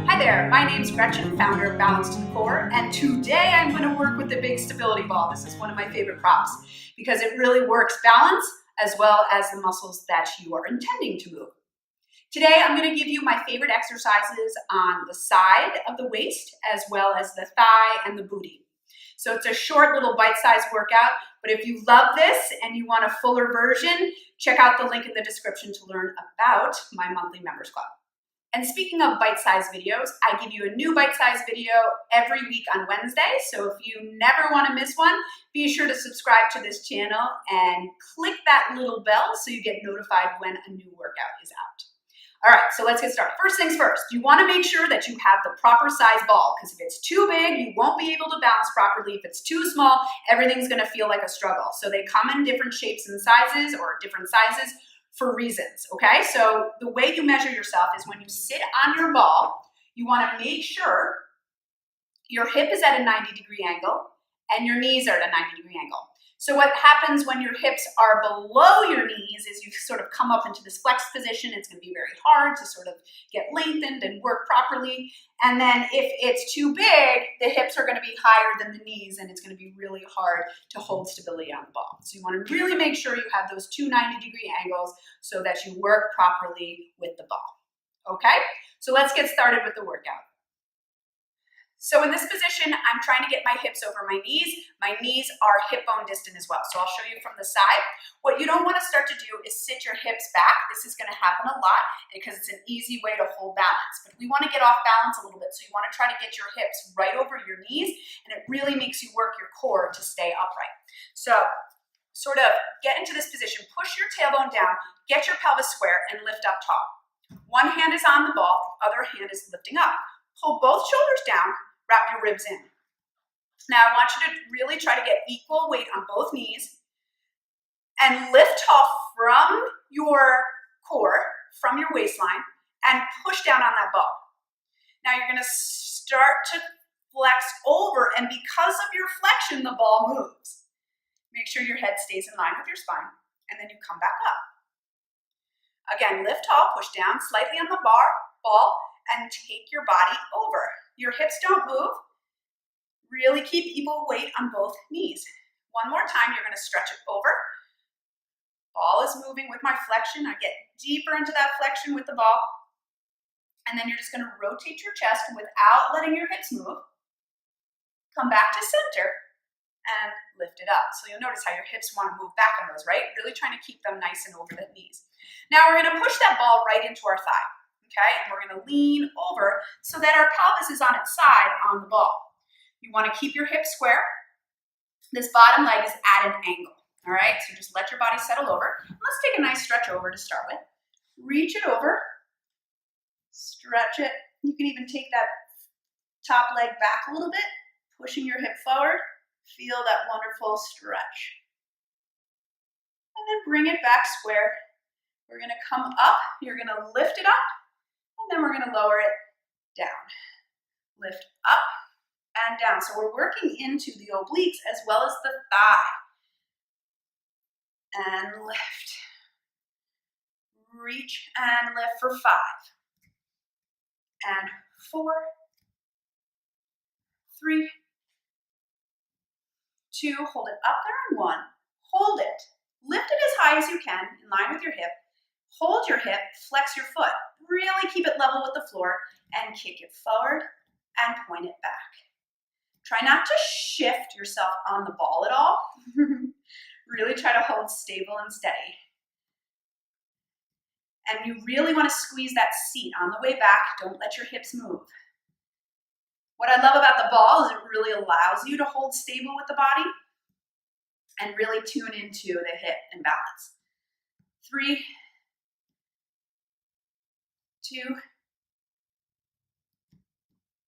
Hi there, my name's Gretchen, founder of Balance to the Core, and today I'm going to work with the big stability ball. This is one of my favorite props because it really works balance as well as the muscles that you are intending to move. Today I'm going to give you my favorite exercises on the side of the waist as well as the thigh and the booty. So it's a short little bite-sized workout, but if you love this and you want a fuller version, check out the link in the description to learn about my monthly members club. And speaking of bite-sized videos, I give you a new bite-sized video every week on Wednesday. So if you never want to miss one, be sure to subscribe to this channel and click that little bell so you get notified when a new workout is out. All right, so let's get started. First things first, you want to make sure that you have the proper size ball, because if it's too big, you won't be able to balance properly. If it's too small, everything's going to feel like a struggle. So they come in different shapes and sizes, or different sizes, for reasons, okay? So the way you measure yourself is when you sit on your ball, you want to make sure your hip is at a 90-degree angle and your knees are at a 90-degree angle. So what happens when your hips are below your knees is you sort of come up into this flexed position. It's going to be very hard to sort of get lengthened and work properly. And then if it's too big, the hips are going to be higher than the knees and it's going to be really hard to hold stability on the ball. So you want to really make sure you have those two 90-degree angles so that you work properly with the ball. Okay? So let's get started with the workout. So in this position, I'm trying to get my hips over my knees. My knees are hip bone distant as well. So I'll show you from the side. What you don't want to start to do is sit your hips back. This is going to happen a lot because it's an easy way to hold balance. But we want to get off balance a little bit. So you want to try to get your hips right over your knees, and it really makes you work your core to stay upright. So sort of get into this position, push your tailbone down, get your pelvis square, and lift up tall. One hand is on the ball, the other hand is lifting up. Pull both shoulders down, wrap your ribs in. Now I want you to really try to get equal weight on both knees and lift off from your core, from your waistline, and push down on that ball. Now you're going to start to flex over, and because of your flexion, the ball moves. Make sure your head stays in line with your spine, and then you come back up. Again, lift tall, push down slightly on the ball, and take your body over. Your hips don't move. Really keep equal weight on both knees. One more time, you're going to stretch it over. Ball is moving with my flexion. I get deeper into that flexion with the ball. And then you're just going to rotate your chest without letting your hips move. Come back to center and lift it up. So you'll notice how your hips want to move back on those, right? Really trying to keep them nice and over the knees. Now we're going to push that ball right into our thigh. Okay, and we're going to lean over so that our pelvis is on its side on the ball. You want to keep your hips square. This bottom leg is at an angle. All right, so just let your body settle over. Let's take a nice stretch over to start with. Reach it over, stretch it. You can even take that top leg back a little bit, pushing your hip forward. Feel that wonderful stretch. And then bring it back square. We're going to come up. You're going to lift it up. And then we're going to lower it down. Lift up and down. So we're working into the obliques as well as the thigh. And lift. Reach and lift for 5. And 4. 3. 2. Hold it up there and 1. Hold it. Lift it as high as you can in line with your hip. Hold your hip, flex your foot. Really keep it level with the floor and kick it forward and point it back. Try not to shift yourself on the ball at all. Really try to hold stable and steady. And you really want to squeeze that seat on the way back. Don't let your hips move. What I love about the ball is it really allows you to hold stable with the body and really tune into the hip and balance. 3, 2,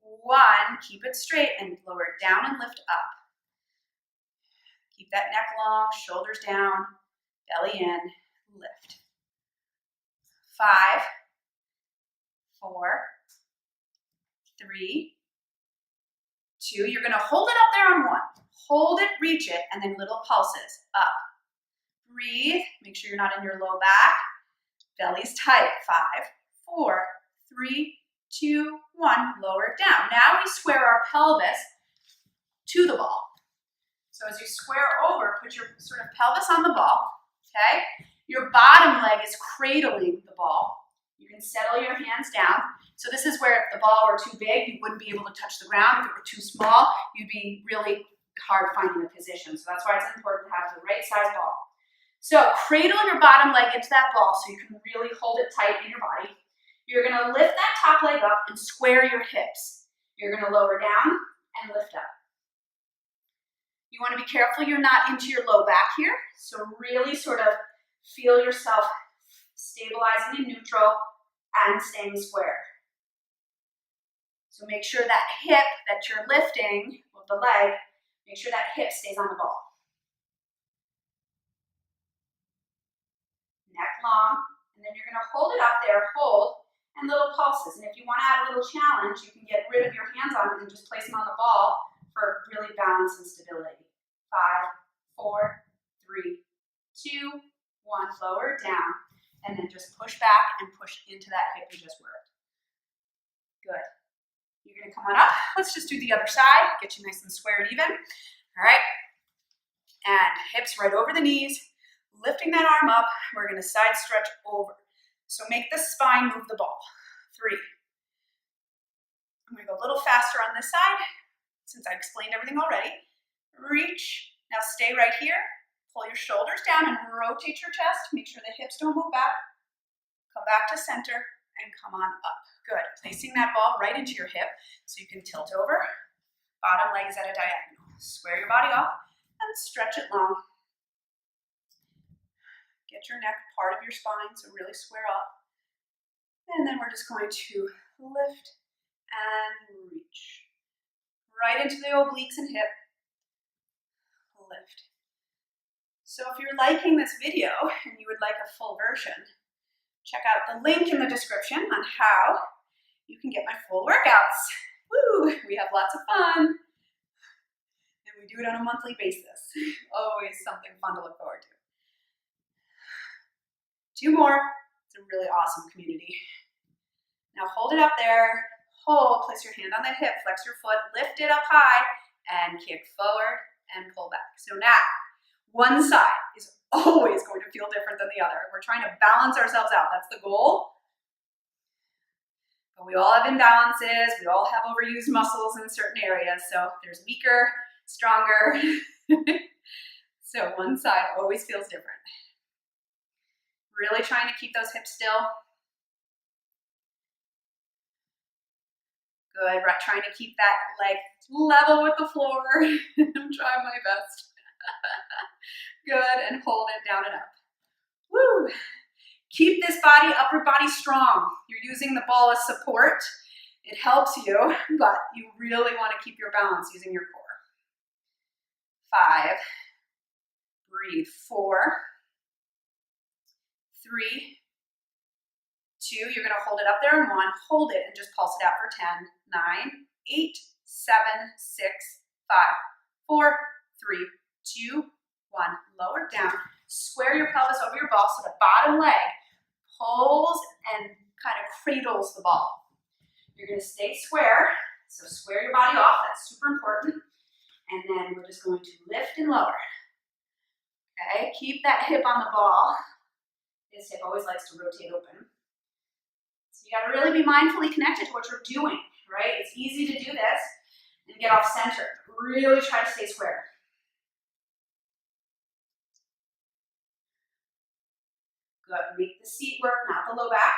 1. Keep it straight and lower it down and lift up. Keep that neck long, shoulders down, belly in, lift. 5, 4, 3, 2. You're gonna hold it up there on 1. Hold it, reach it, and then little pulses. Up. Breathe. Make sure you're not in your low back. Belly's tight. 5, 4, 3, 2, 1. Lower it down. Now we square our pelvis to the ball. So as you square over, put your sort of pelvis on the ball, okay? Your bottom leg is cradling the ball. You can settle your hands down. So this is where if the ball were too big, you wouldn't be able to touch the ground. If it were too small, you'd be really hard finding a position. So that's why it's important to have the right size ball. So cradle your bottom leg into that ball so you can really hold it tight in your body. You're gonna lift that top leg up and square your hips. You're gonna lower down and lift up. You wanna be careful you're not into your low back here. So really sort of feel yourself stabilizing in neutral and staying square. So make sure that hip that you're lifting with the leg, make sure that hip stays on the ball. Neck long, and then you're gonna hold it up there, hold, and little pulses. And if you wanna add a little challenge, you can get rid of your hands on it and just place them on the ball for really balance and stability. 5, 4, 3, 2, 1, lower down, and then just push back and push into that hip you just worked. Good. You're gonna come on up. Let's just do the other side, get you nice and squared even. All right, and hips right over the knees. Lifting that arm up, we're gonna side stretch over. So make the spine move the ball. 3. I'm gonna go a little faster on this side, since I explained everything already. Reach, now stay right here. Pull your shoulders down and rotate your chest. Make sure the hips don't move back. Come back to center and come on up. Good, placing that ball right into your hip so you can tilt over. Bottom leg is at a diagonal. Square your body off and stretch it long. Get your neck part of your spine, so really square up. And then we're just going to lift and reach. Right into the obliques and hip. Lift. So if you're liking this video and you would like a full version, check out the link in the description on how you can get my full workouts. Woo! We have lots of fun. And we do it on a monthly basis. Always something fun to look forward to. 2 more. It's a really awesome community. Now hold it up there. Hold, place your hand on the hip, flex your foot, lift it up high, and kick forward and pull back. So now, one side is always going to feel different than the other. We're trying to balance ourselves out. That's the goal. But we all have imbalances. We all have overused muscles in certain areas. So there's weaker, stronger. So one side always feels different. Really trying to keep those hips still. Good, right, trying to keep that leg level with the floor. I'm trying my best. Good, and hold it down and up. Woo! Keep this body, upper body strong. You're using the ball as support. It helps you, but you really want to keep your balance using your core. 5, breathe, 4, 3, 2, you're gonna hold it up there in 1, hold it and just pulse it out for 10, 9, 8, 7, 6, 5, 4, 3, 2, 1, lower down. Square your pelvis over your ball so the bottom leg pulls and kind of cradles the ball. You're gonna stay square, so square your body off, that's super important. And then we're just going to lift and lower. Okay, keep that hip on the ball. This hip always likes to rotate open. So you gotta really be mindfully connected to what you're doing, right? It's easy to do this and get off center. Really try to stay square. Good, make the seat work, not the low back.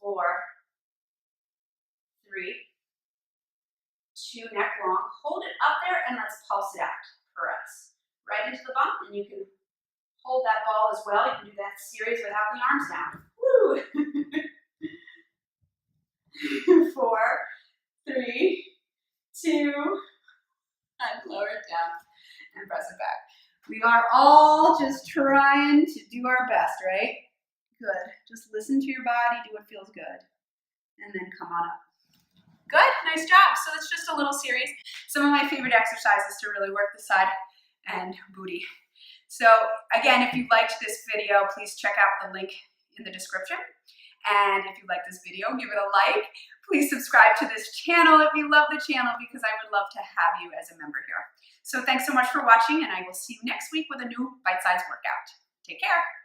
4, 3, 2, neck long. Hold it up there and let's pulse it out. Press right into the bump, and you can hold that ball as well. You can do that series without the arms down. Woo! 4, 3, 2, and lower it down and press it back. We are all just trying to do our best, right? Good. Just listen to your body, do what feels good, and then come on up. Good, nice job. So it's just a little series. Some of my favorite exercises to really work the side and booty. So again, if you liked this video, please check out the link in the description. And if you like this video, give it a like. Please subscribe to this channel if you love the channel, because I would love to have you as a member here. So thanks so much for watching, and I will see you next week with a new bite-sized workout. Take care.